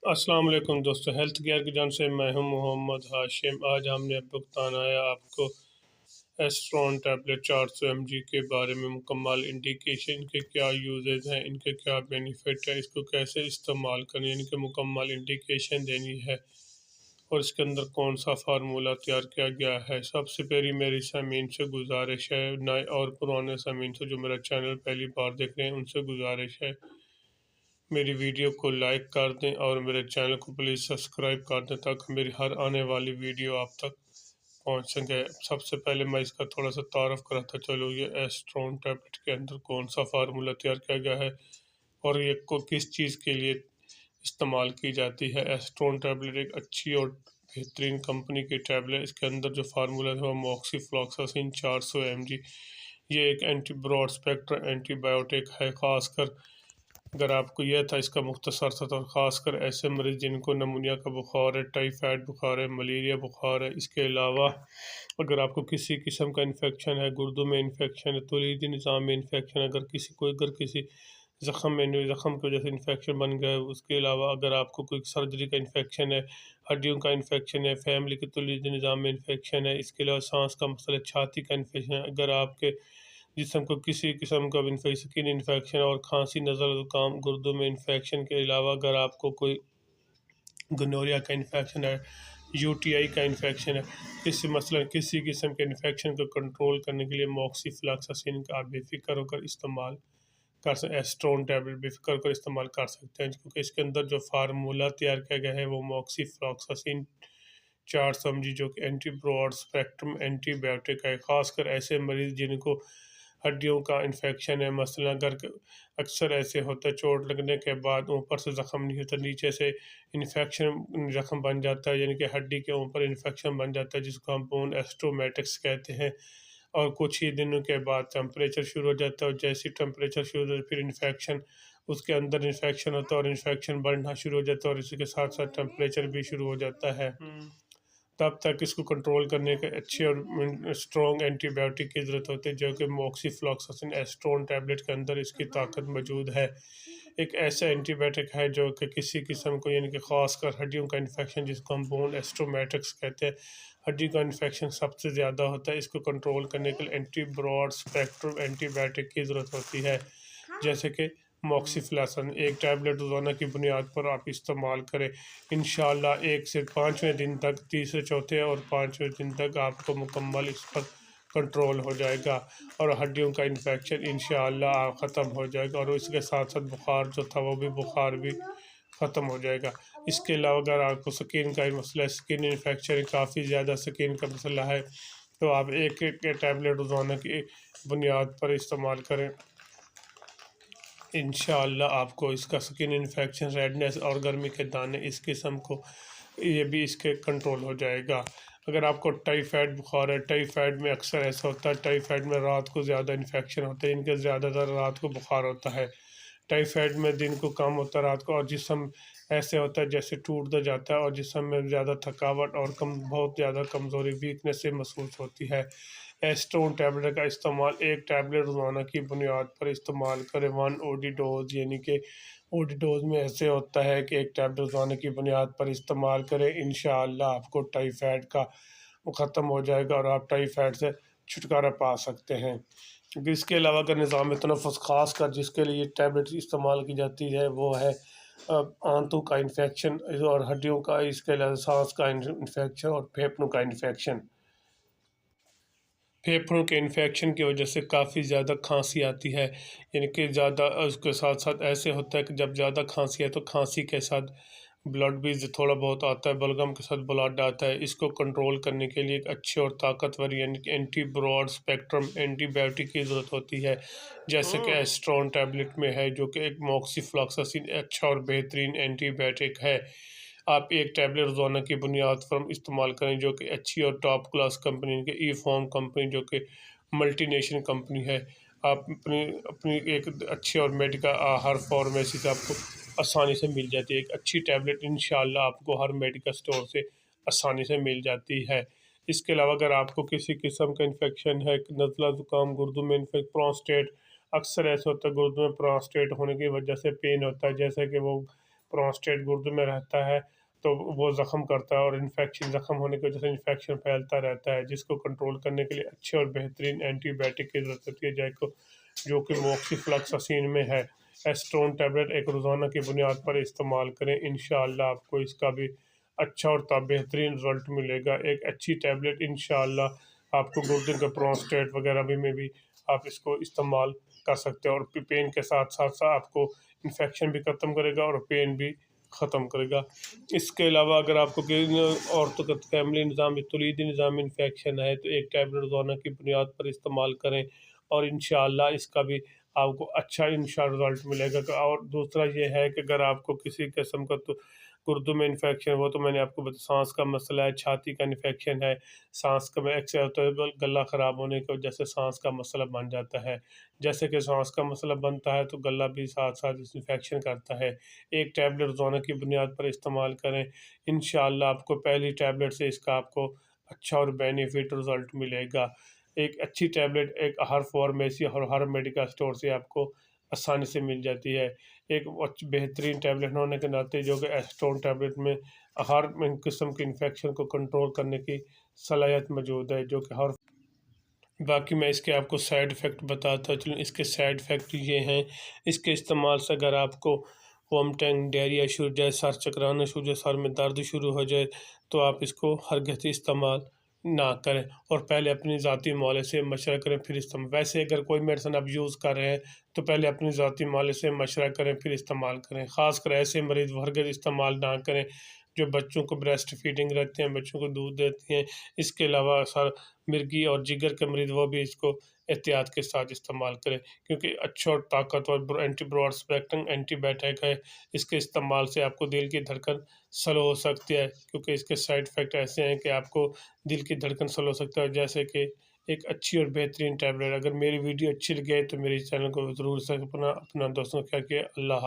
السلام علیکم دوستو، ہیلتھ کیئر کی جان سے میں ہوں محمد ہاشم۔ آج ہم نے بتانا ہے آپ کو ایسٹرون ٹیبلٹ 400 mg کے بارے میں مکمل انڈیکیشن کے کیا یوزز ہیں، ان کے کیا بینیفٹ ہے، اس کو کیسے استعمال کریں، ان کے مکمل انڈیکیشن دینی ہے اور اس کے اندر کون سا فارمولہ تیار کیا گیا ہے۔ سب سے پہلی میری سامعین سے گزارش ہے، نئے اور پرانے سامعین سے جو میرا چینل پہلی بار دیکھ رہے ہیں ان سے گزارش ہے میری ویڈیو کو لائک کر دیں اور میرے چینل کو پلیز سبسکرائب کر دیں تاکہ میری ہر آنے والی ویڈیو آپ تک پہنچ سکے۔ سب سے پہلے میں اس کا تھوڑا سا تعارف کراتا چلوں، یہ ایسٹرون ٹیبلٹ کے اندر کون سا فارمولہ تیار کیا گیا ہے اور یہ کو کس چیز کے لیے استعمال کی جاتی ہے۔ ایسٹرون ٹیبلٹ ایک اچھی اور بہترین کمپنی کی ٹیبلٹ، اس کے اندر جو فارمولہ ہے وہ موکسی فلاکساسین 400 mg۔ یہ ایک anti broad spectrum antibiotic ہے، خاص کر اگر آپ کو یہ تھا اس کا مختصر تھا تو خاص کر ایسے مریض جن کو نمونیا کا بخار ہے، ٹائیفائڈ بخار ہے، ملیریا بخار ہے۔ اس کے علاوہ اگر آپ کو کسی قسم کا انفیکشن ہے، گردوں میں انفیکشن ہے، تولیدی نظام میں انفیکشن ہے، اگر کسی زخم کی وجہ سے انفیکشن بن گیا ہے، اس کے علاوہ اگر آپ کو کوئی سرجری کا انفیکشن ہے، ہڈیوں کا انفیکشن ہے، فیملی کے تولیدی نظام میں انفیکشن ہے، اس کے علاوہ سانس کا مسئلہ، چھاتی کا انفیکشن ہے، اگر آپ کے جسم کو کسی قسم کا سکن انفیکشن اور کھانسی، نزلہ زکام، گردوں میں انفیکشن کے علاوہ اگر آپ کو کوئی گنوریا کا انفیکشن ہے، UTI کا انفیکشن ہے، کسی قسم کے انفیکشن کو کنٹرول کرنے کے لیے موکسی فلاکساسین کا آپ بے فکر ہو کر استعمال کر سکتے ہیں۔ ایسٹرون ٹیبلٹ بے فکر کر استعمال کر سکتے ہیں کیونکہ اس کے اندر جو فارمولہ تیار کیا گیا ہے وہ موکسی فلاکساسین 400 mg جو کہ anti broad spectrum antibiotic ہے، خاص کر ایسے مریض جن کو ہڈیوں کا انفیکشن ہے، مثلا اکثر ایسے ہوتا ہے چوٹ لگنے کے بعد اوپر سے زخم نہیں ہوتا، نیچے سے انفیکشن زخم بن جاتا ہے، یعنی کہ ہڈی کے اوپر انفیکشن بن جاتا ہے جس کو ہم بون ایسٹومیٹکس کہتے ہیں، اور کچھ ہی دنوں کے بعد ٹمپریچر شروع ہو جاتا ہے، اور جیسی ٹمپریچر شروع ہو جاتا ہے پھر انفیکشن اس کے اندر انفیکشن ہوتا ہے اور انفیکشن بڑھنا شروع ہو جاتا ہے اور اسی کے ساتھ ساتھ ٹمپریچر بھی شروع ہو جاتا ہے۔ تب تک اس کو کنٹرول کرنے کے اچھے اور اسٹرانگ اینٹی بائیوٹک کی ضرورت ہوتی ہے جو کہ موکسی فلاکساسین ایسٹرون ٹیبلٹ کے اندر اس کی طاقت موجود ہے۔ ایک ایسا اینٹی بائیوٹک ہے جو کہ کسی قسم کو یعنی کہ خاص کر ہڈیوں کا انفیکشن جس کو ہم بون ایسٹومیٹکس کہتے ہیں، ہڈی کا انفیکشن سب سے زیادہ ہوتا ہے، اس کو کنٹرول کرنے کے لیے anti broad spectrum antibiotic کی ضرورت ہوتی ہے، جیسے کہ موکسی فلاکساسین۔ ایک ٹیبلٹ روزانہ کی بنیاد پر آپ استعمال کریں، انشاءاللہ 1 سے 5ویں دن تک، تیسرے چوتھے اور 5ویں دن تک آپ کو مکمل اس پر کنٹرول ہو جائے گا اور ہڈیوں کا انفیکشن انشاءاللہ ختم ہو جائے گا، اور اس کے ساتھ ساتھ بخار جو تھا وہ بھی بخار بھی ختم ہو جائے گا۔ اس کے علاوہ اگر آپ کو سکین کا مسئلہ ہے، سکین انفیکشن کافی زیادہ سکین کا مسئلہ ہے، تو آپ ایک ٹیبلٹ روزانہ کی بنیاد پر استعمال کریں، انشاءاللہ آپ کو اس کا سکن انفیکشن، ریڈنس اور گرمی کے دانے اس قسم کو یہ بھی اس کے کنٹرول ہو جائے گا۔ اگر آپ کو ٹائیفائڈ بخار ہے، ٹائیفائڈ میں اکثر ایسا ہوتا ہے، ٹائیفائڈ میں رات کو زیادہ انفیکشن ہوتا ہے، ان کے زیادہ تر رات کو بخار ہوتا ہے، ٹائیفائڈ میں دن کو کم ہوتا ہے رات کو، اور جسم ایسے ہوتا ہے جیسے ٹوٹتا جاتا ہے اور جسم میں زیادہ تھکاوٹ اور بہت زیادہ کمزوری ویکنس سے محسوس ہوتی ہے۔ ایسٹرون ٹیبلٹ کا استعمال ایک ٹیبلٹ روزانہ کی بنیاد پر استعمال کریں، 1 OD ڈوز، یعنی کہ OD ڈوز میں ایسے ہوتا ہے کہ ایک ٹیبلٹ روزانہ کی بنیاد پر استعمال کریں، انشاءاللہ آپ کو ٹائیفائڈ کا ختم ہو جائے گا اور آپ ٹائیفائڈ سے چھٹکارا پا سکتے ہیں۔ اس کے علاوہ اگر نظام تنفس، خاص کر جس کے لیے ٹیبلٹ استعمال کی جاتی ہے وہ ہے آنتوں کا انفیکشن اور ہڈیوں کا، اس کے علاوہ سانس کا انفیکشن اور پھیپھڑوں کا انفیکشن۔ پھیپھڑوں کے انفیکشن کی وجہ سے کافی زیادہ کھانسی آتی ہے، یعنی کہ زیادہ اس کے ساتھ ساتھ ایسے ہوتا ہے کہ جب زیادہ کھانسی ہے تو کھانسی کے ساتھ بلڈ بھی تھوڑا بہت آتا ہے، بلغم کے ساتھ بلڈ آتا ہے، اس کو کنٹرول کرنے کے لیے ایک اچھے اور طاقتور یعنی کہ anti broad spectrum antibiotic کی ضرورت ہوتی ہے، جیسے کہ ایسٹرون ٹیبلٹ میں ہے جو کہ ایک موکسی فلاکساسین اچھا اور بہترین اینٹی بائیوٹک ہے۔ آپ ایک ٹیبلٹ روزانہ کی بنیاد پر استعمال کریں جو کہ اچھی اور ٹاپ کلاس کمپنی کے ای فارم کمپنی جو کہ ملٹی نیشنل کمپنی ہے، آپ اپنی ایک اچھی اور میڈیکل ہر فارمیسی سے آپ کو آسانی سے مل جاتی ہے، ایک اچھی ٹیبلٹ انشاءاللہ آپ کو ہر میڈیکل سٹور سے آسانی سے مل جاتی ہے۔ اس کے علاوہ اگر آپ کو کسی قسم کا انفیکشن ہے، نزلہ زکام، گردوں میں پراسٹیٹ، اکثر ایسا ہوتا ہے گردوں میں پراسٹیٹ ہونے کی وجہ سے پین ہوتا ہے، جیسے کہ وہ پراسٹیٹ گردوں میں رہتا ہے تو وہ زخم کرتا ہے، اور زخم ہونے کی وجہ سے انفیکشن پھیلتا رہتا ہے، جس کو کنٹرول کرنے کے لیے اچھے اور بہترین اینٹی بائیوٹک کی ضرورت ہوتی ہے، جو کہ موکسیفلاکساسین میں ہے۔ ایسٹرون ٹیبلٹ ایک روزانہ کی بنیاد پر استعمال کریں، انشاءاللہ آپ کو اس کا بھی اچھا اور بہترین رزلٹ ملے گا۔ ایک اچھی ٹیبلٹ انشاءاللہ آپ کو گردوں کے پراسٹیٹ وغیرہ میں بھی آپ اس کو استعمال کر سکتے ہیں، اور پین کے ساتھ ساتھ آپ کو انفیکشن بھی ختم کرے گا اور پین بھی ختم کرے گا۔ اس کے علاوہ اگر آپ کو عورتوں کا فیملی نظام تولیدی نظام انفیکشن ہے تو ایک ٹیبلٹ روزانہ کی بنیاد پر استعمال کریں، اور انشاءاللہ اس کا بھی آپ کو اچھا رزلٹ ملے گا۔ اور دوسرا یہ ہے کہ اگر آپ کو کسی قسم کا گردوں میں انفیکشن ہو تو میں نے آپ کو بتایا سانس کا مسئلہ ہے، چھاتی کا انفیکشن ہے، سانس کا ایکسر ہوتا ہے، گلا خراب ہونے کی وجہ سے سانس کا مسئلہ بن جاتا ہے، جیسے کہ سانس کا مسئلہ بنتا ہے تو گلا بھی ساتھ ساتھ انفیکشن کرتا ہے۔ ایک ٹیبلٹ روزانہ کی بنیاد پر استعمال کریں، انشاءاللہ آپ کو پہلی ٹیبلٹ سے اس کا آپ کو اچھا اور بینیفٹ رزلٹ ملے گا۔ ایک اچھی ٹیبلٹ ایک ہر فارمیسی اور ہر میڈیکل اسٹور سے آپ کو آسانی سے مل جاتی ہے۔ ایک بہترین ٹیبلٹ ہونے کے ناطے جو کہ ایسٹرون ٹیبلٹ میں ہر قسم کے انفیکشن کو کنٹرول کرنے کی صلاحیت موجود ہے، جو کہ باقی میں اس کے آپ کو سائیڈ ایفیکٹ بتاتا چلوں۔ اس کے سائیڈ ایفیکٹ یہ ہیں، اس کے استعمال سے اگر آپ کو وامٹنگ، ڈائریا شروع ہو جائے، سر چکرانا شروع ہو جائے، سر میں درد شروع ہو جائے تو آپ اس کو ہرگز استعمال نہ کریں، اور پہلے اپنی ذاتی معالجے سے مشورہ کریں پھر استعمال۔ ویسے اگر کوئی میڈیسن آپ یوز کر رہے ہیں تو پہلے اپنی ذاتی معالجے سے مشورہ کریں پھر استعمال کریں، خاص کر ایسے مریض ہرگز استعمال نہ کریں جو بچوں کو بریسٹ فیڈنگ رہتے ہیں، بچوں کو دودھ دیتی ہیں۔ اس کے علاوہ مرگی اور جگر کے مریض وہ بھی اس کو احتیاط کے ساتھ استعمال کریں، کیونکہ اچھا اور طاقتور anti broad spectrum antibiotic ہے۔ اس کے استعمال سے آپ کو دل کی دھڑکن سلو ہو سکتی ہے، کیونکہ اس کے سائیڈ ایفیکٹ ایسے ہیں کہ آپ کو دل کی دھڑکن سلو ہو سکتا ہے۔ جیسے کہ ایک اچھی اور بہترین ٹیبلٹ، اگر میری ویڈیو اچھی لگے تو میری چینل کو ضرور اپنا دوستوں کا خیال کیا۔ اللہ